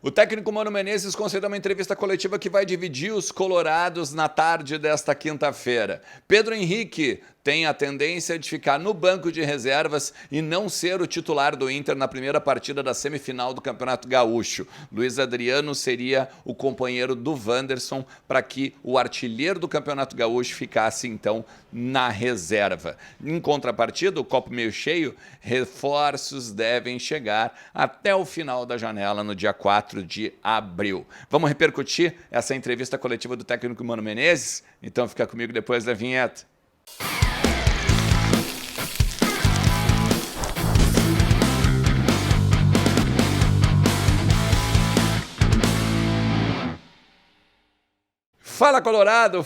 O técnico Mano Menezes concedeu uma entrevista coletiva que vai dividir os colorados na tarde desta quinta-feira. Pedro Henrique tem a tendência de ficar no banco de reservas e não ser o titular do Inter na primeira partida da semifinal do Campeonato Gaúcho. Luiz Adriano seria o companheiro do Wanderson para que o artilheiro do Campeonato Gaúcho ficasse, então, na reserva. Em contrapartida, o copo meio cheio, reforços devem chegar até o final da janela no dia 4 de abril. Vamos repercutir essa entrevista coletiva do técnico Mano Menezes? Então fica comigo depois da vinheta. Fala Colorado,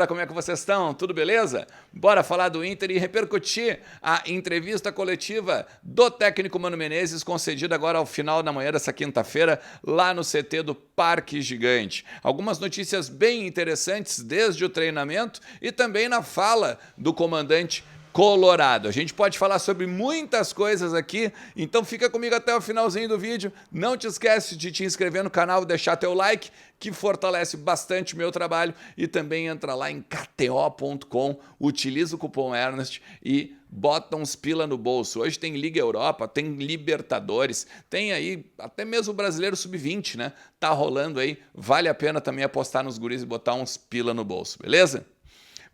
como é que vocês estão? Tudo beleza? Bora falar do Inter e repercutir a entrevista coletiva do técnico Mano Menezes, concedida agora ao final da manhã dessa quinta-feira, lá no CT do Parque Gigante. Algumas notícias bem interessantes desde o treinamento e também na fala do comandante Colorado. A gente pode falar sobre muitas coisas aqui, então fica comigo até o finalzinho do vídeo. Não te esquece de te inscrever no canal e deixar teu like, que fortalece bastante o meu trabalho. E também entra lá em kto.com, utiliza o cupom Ernest e bota uns pila no bolso. Hoje tem Liga Europa, tem Libertadores, tem aí até mesmo o Brasileiro Sub-20, né? Tá rolando aí, vale a pena também apostar nos guris e botar uns pila no bolso, beleza?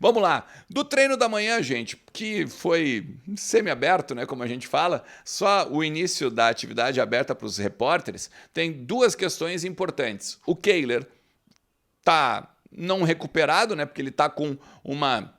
Vamos lá, do treino da manhã, gente, que foi semi-aberto, né, como a gente fala, só o início da atividade aberta para os repórteres, tem duas questões importantes. O Kehler tá não recuperado, né, porque ele tá com uma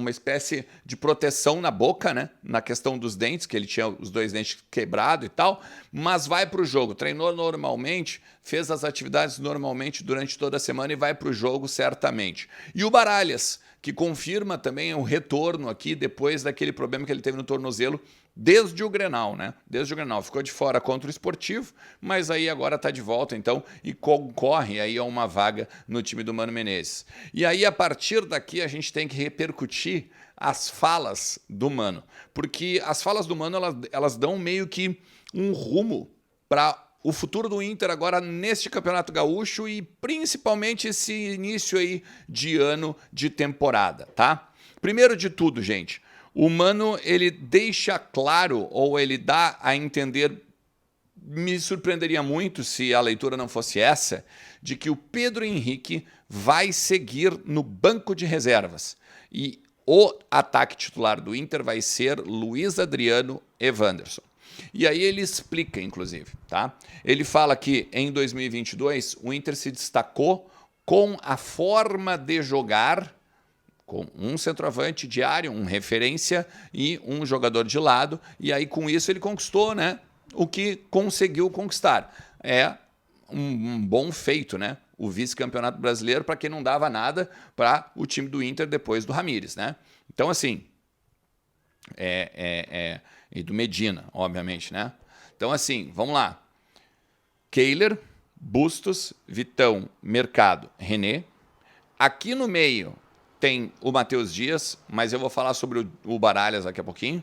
espécie de proteção na boca, né? Na questão dos dentes, que ele tinha os dois dentes quebrados e tal, mas vai para o jogo. Treinou normalmente, fez as atividades normalmente durante toda a semana e vai para o jogo certamente. E o Baralhas, que confirma também o retorno aqui depois daquele problema que ele teve no tornozelo desde o Grenal, né? Desde o Grenal. Ficou de fora contra o Esportivo, mas aí agora está de volta, então, e concorre aí a uma vaga no time do Mano Menezes. E aí, a partir daqui, a gente tem que repercutir as falas do Mano, porque as falas do Mano, elas dão meio que um rumo para o futuro do Inter agora neste Campeonato Gaúcho e principalmente esse início aí de ano de temporada, tá? Primeiro de tudo, gente, o Mano, ele deixa claro, ou ele dá a entender, me surpreenderia muito se a leitura não fosse essa, de que o Pedro Henrique vai seguir no banco de reservas. E o ataque titular do Inter vai ser Luiz Adriano e Wanderson. E aí ele explica, inclusive, tá? Ele fala que em 2022 o Inter se destacou com a forma de jogar, com um centroavante de área, um referência e um jogador de lado, e aí com isso ele conquistou, né, o que conseguiu conquistar. É um bom feito, né? O vice-campeonato brasileiro para quem não dava nada para o time do Inter depois do Ramires, né? Então, assim, e do Medina, obviamente, né? Então, assim, vamos lá. Kehler, Bustos, Vitão, Mercado, René. Aqui no meio tem o Matheus Dias, mas eu vou falar sobre o Baralhas daqui a pouquinho.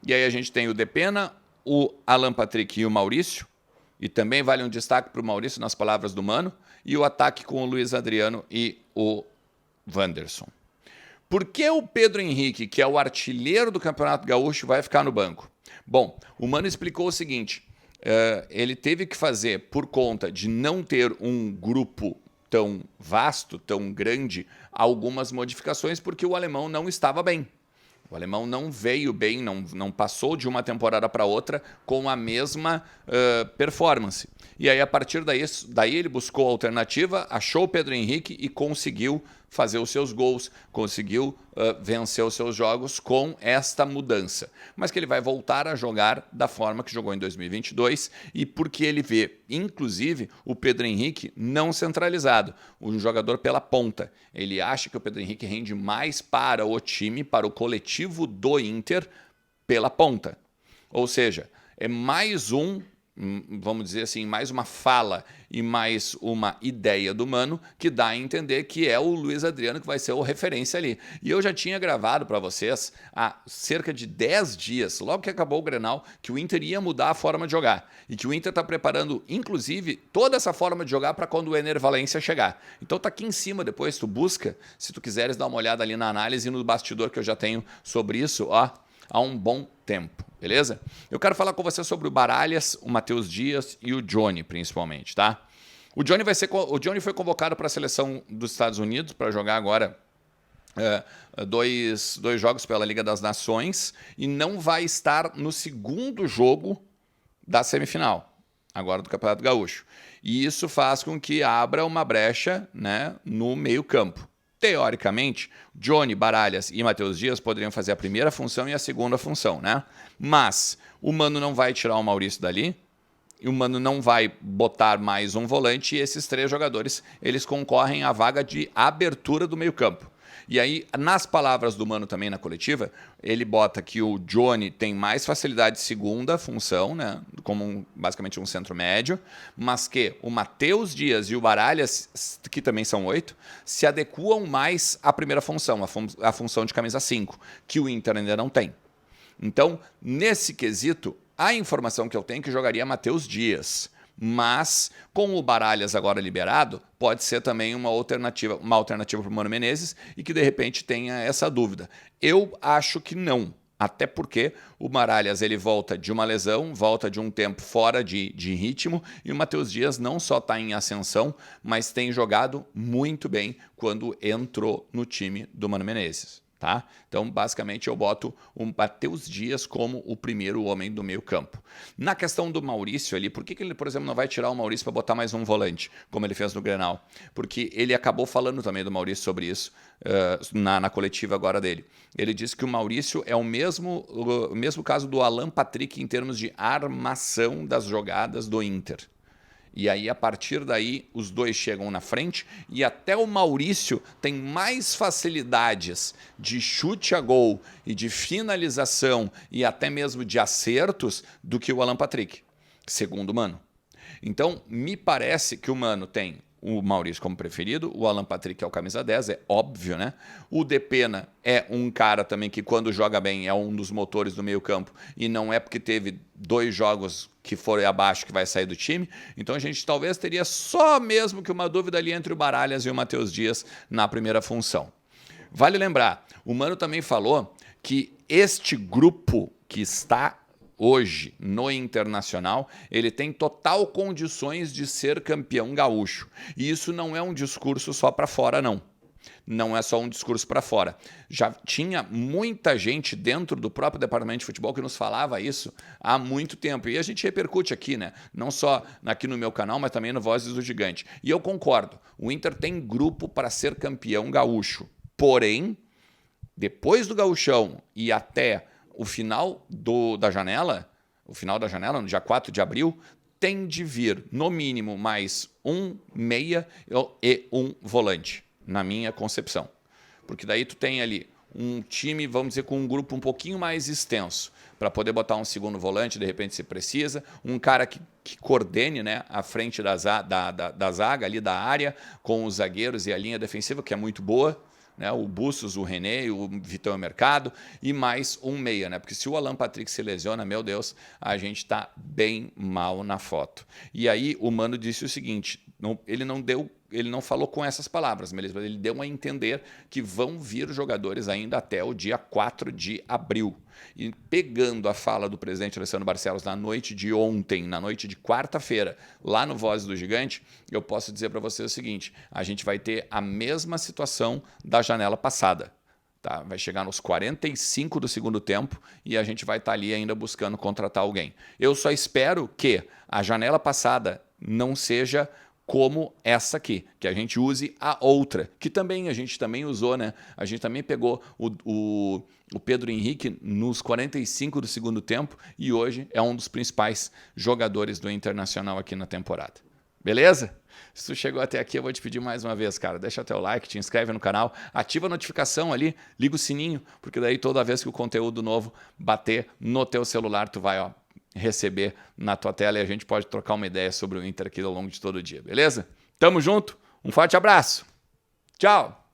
E aí a gente tem o Depena, o Alan Patrick e o Maurício. E também vale um destaque para o Maurício nas palavras do Mano. E o ataque com o Luiz Adriano e o Wanderson. Por que o Pedro Henrique, que é o artilheiro do Campeonato Gaúcho, vai ficar no banco? Bom, o Mano explicou o seguinte. Ele teve que fazer, por conta de não ter um grupo tão vasto, tão grande, algumas modificações, porque o alemão não estava bem. O alemão não veio bem, não passou de uma temporada para outra com a mesma performance. E aí, a partir daí ele buscou a alternativa, achou o Pedro Henrique e conseguiu fazer os seus gols, conseguiu vencer os seus jogos com esta mudança. Mas que ele vai voltar a jogar da forma que jogou em 2022 e porque ele vê, inclusive, o Pedro Henrique não centralizado, um jogador pela ponta. Ele acha que o Pedro Henrique rende mais para o time, para o coletivo do Inter, pela ponta. Ou seja, é mais um vamos dizer assim, mais uma fala e mais uma ideia do Mano que dá a entender que é o Luiz Adriano que vai ser o referência ali. E eu já tinha gravado para vocês há cerca de 10 dias, logo que acabou o Grenal, que o Inter ia mudar a forma de jogar e que o Inter está preparando, inclusive, toda essa forma de jogar para quando o Ener Valencia chegar. Então tá aqui em cima, depois tu busca, se tu quiseres dar uma olhada ali na análise e no bastidor que eu já tenho sobre isso, ó, há um bom tempo, beleza? Eu quero falar com você sobre o Baralhas, o Matheus Dias e o Johnny, principalmente, tá? O Johnny foi convocado para a seleção dos Estados Unidos para jogar agora dois jogos pela Liga das Nações e não vai estar no segundo jogo da semifinal, agora do Campeonato Gaúcho. E isso faz com que abra uma brecha, né, no meio-campo. Teoricamente, Johnny, Baralhas e Matheus Dias poderiam fazer a primeira função e a segunda função, né? Mas o Mano não vai tirar o Maurício dali, e o Mano não vai botar mais um volante, e esses 3 jogadores, eles concorrem à vaga de abertura do meio-campo. E aí, nas palavras do Mano também na coletiva, ele bota que o Johnny tem mais facilidade de segunda função, né, como basicamente um centro médio, mas que o Matheus Dias e o Baralhas, que também são 8, se adequam mais à primeira função, a função de camisa 5, que o Inter ainda não tem. Então, nesse quesito, a informação que eu tenho é que jogaria Matheus Dias. Mas, com o Baralhas agora liberado, pode ser também uma alternativa para o Mano Menezes e que, de repente, tenha essa dúvida. Eu acho que não, até porque o Baralhas ele volta de uma lesão, volta de um tempo fora de ritmo, e o Matheus Dias não só está em ascensão, mas tem jogado muito bem quando entrou no time do Mano Menezes. Tá? Então, basicamente, eu boto o Matheus Dias como o primeiro homem do meio campo. Na questão do Maurício ali, por que ele, por exemplo, não vai tirar o Maurício para botar mais um volante, como ele fez no Grenal? Porque ele acabou falando também do Maurício sobre isso na coletiva agora dele. Ele disse que o Maurício é o mesmo caso do Alan Patrick em termos de armação das jogadas do Inter. E aí, a partir daí, os dois chegam na frente e até o Maurício tem mais facilidades de chute a gol e de finalização e até mesmo de acertos do que o Alan Patrick, segundo o Mano. Então, me parece que o Mano tem o Maurício como preferido, o Alan Patrick é o camisa 10, é óbvio, né? O Depena é um cara também que quando joga bem é um dos motores do meio campo e não é porque teve 2 jogos que foram abaixo que vai sair do time. Então a gente talvez teria só mesmo que uma dúvida ali entre o Baralhas e o Matheus Dias na primeira função. Vale lembrar, o Mano também falou que este grupo que está hoje no Internacional, ele tem total condições de ser campeão gaúcho. E isso não é um discurso só para fora, não. Não é só um discurso para fora. Já tinha muita gente dentro do próprio departamento de futebol que nos falava isso há muito tempo. E a gente repercute aqui, né? Não só aqui no meu canal, mas também no Vozes do Gigante. E eu concordo. O Inter tem grupo para ser campeão gaúcho. Porém, depois do gauchão e até o final da janela, no dia 4 de abril, tem de vir, no mínimo, mais um meia e um volante, na minha concepção. Porque daí tu tem ali um time, vamos dizer, com um grupo um pouquinho mais extenso, para poder botar um segundo volante, de repente, se precisa, um cara que coordene, né, a frente da zaga, ali da área, com os zagueiros e a linha defensiva, que é muito boa, né, o Bustos, o René, o Vitão Mercado e mais um meia, né? Porque se o Alan Patrick se lesiona, meu Deus, a gente está bem mal na foto. E aí o Mano disse o seguinte, ele não falou com essas palavras, mas ele deu a entender que vão vir jogadores ainda até o dia 4 de abril. E pegando a fala do presidente Alessandro Barcelos na noite de ontem, na noite de quarta-feira, lá no Voz do Gigante, eu posso dizer para você o seguinte, a gente vai ter a mesma situação da janela passada. Tá? Vai chegar nos 45 do segundo tempo e a gente vai estar ali ainda buscando contratar alguém. Eu só espero que a janela passada não seja como essa aqui, que a gente use a outra, que também a gente também usou, né? A gente também pegou o Pedro Henrique nos 45 do segundo tempo e hoje é um dos principais jogadores do Internacional aqui na temporada. Beleza? Se tu chegou até aqui, eu vou te pedir mais uma vez, cara, deixa teu like, te inscreve no canal, ativa a notificação ali, liga o sininho, porque daí toda vez que o conteúdo novo bater no teu celular, tu vai, ó, receber na tua tela e a gente pode trocar uma ideia sobre o Inter aqui ao longo de todo o dia, beleza? Tamo junto, um forte abraço, tchau!